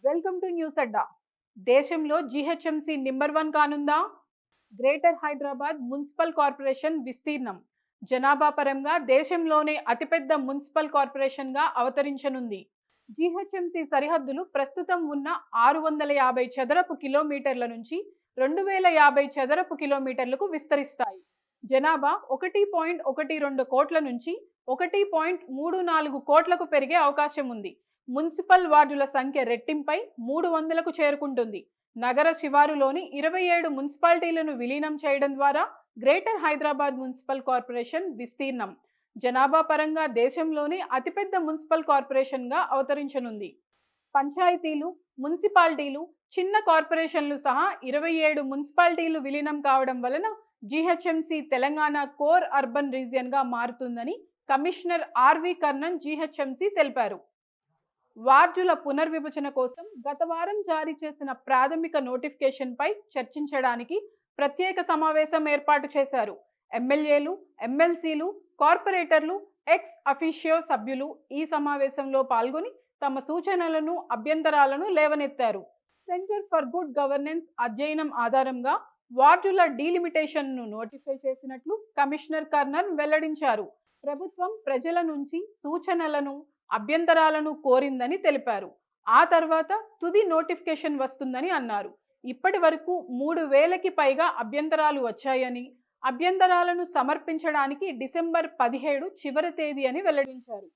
Welcome to news Adda. దేశంలో GHMC number 1 కానుందా? Greater Hyderabad municipal corporation విస్తీర్ణం జనాభా పరంగా దేశంలోనే అతిపెద్ద మున్సిపల్ కార్పొరేషన్గా అవతరించనుంది. జీహెచ్ఎంసీ సరిహద్దులు ప్రస్తుతం ఉన్న 650 చదరపు కిలోమీటర్ల నుంచి 2050 చదరపు కిలోమీటర్లకు విస్తరిస్తాయి. జనాభా 1.12 కోట్ల నుంచి 1.34 కోట్లకు పెరిగే అవకాశం ఉంది. మున్సిపల్ వార్డుల సంఖ్య రెట్టింపై 300కు చేరుకుంటుంది. నగర శివారులోని 27 మున్సిపాలిటీలను విలీనం చేయడం ద్వారా గ్రేటర్ హైదరాబాద్ మున్సిపల్ కార్పొరేషన్ విస్తీర్ణం జనాభా పరంగా దేశంలోనే అతిపెద్ద మున్సిపల్ కార్పొరేషన్గా అవతరించనుంది. పంచాయతీలు, మున్సిపాలిటీలు, చిన్న కార్పొరేషన్లు సహా 27 మున్సిపాలిటీలు విలీనం కావడం వలన జీహెచ్ఎంసీ తెలంగాణ కోర్ అర్బన్ రీజియన్గా మారుతుందని కమిషనర్ ఆర్వి కర్ణన్ జీహెచ్ఎంసీ తెలిపారు. వార్డుల పునర్విభజన కోసం గత వారం జారీ చేసిన ప్రాథమిక నోటిఫికేషన్పై చర్చించడానికి ప్రత్యేక సమావేశం ఏర్పాటు చేశారు. ఎమ్మెల్యేలు, ఎమ్మెల్సీలు, కార్పొరేటర్లు, ఎక్స్ అఫీషియో సభ్యులు ఈ సమావేశంలో పాల్గొని తమ సూచనలను, అభ్యంతరాలను లేవనెత్తారు. సెంటర్ ఫర్ గుడ్ గవర్నెన్స్ అధ్యయనం ఆధారంగా వార్డుల డీలిమిటేషన్ను నోటిఫై చేసినట్లు కమిషనర్ కర్ణన్ వెల్లడించారు. ప్రభుత్వం ప్రజల నుంచి సూచనలను, అభ్యంతరాలను కోరిందని తెలిపారు. ఆ తర్వాత తుది నోటిఫికేషన్ వస్తుందని అన్నారు. ఇప్పటి వరకు 3000కి పైగా అభ్యంతరాలు వచ్చాయని, అభ్యంతరాలను సమర్పించడానికి డిసెంబర్ 17 చివరి తేదీ అని వెల్లడించారు.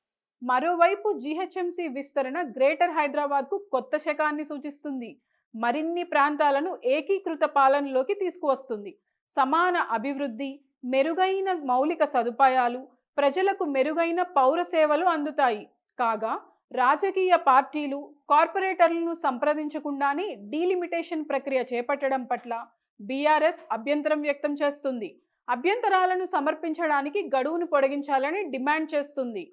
మరోవైపు జీహెచ్ఎంసీ విస్తరణ గ్రేటర్ హైదరాబాద్కు కొత్త శకాన్ని సూచిస్తుంది. మరిన్ని ప్రాంతాలను ఏకీకృత పాలనలోకి తీసుకువస్తుంది. సమాన అభివృద్ధి, మెరుగైన మౌలిక సదుపాయాలు, ప్రజలకు మెరుగైన పౌర సేవలు అందుతాయి. కాగా రాజకీయ పార్టీలు, కార్పొరేటర్లను సంప్రదించకుండానే డీలిమిటేషన్ ప్రక్రియ చేపట్టడం పట్ల బీఆర్ఎస్ అభ్యంతరం వ్యక్తం చేస్తుంది. అభ్యంతరాలను సమర్పించడానికి గడువును పొడిగించాలని డిమాండ్ చేస్తుంది.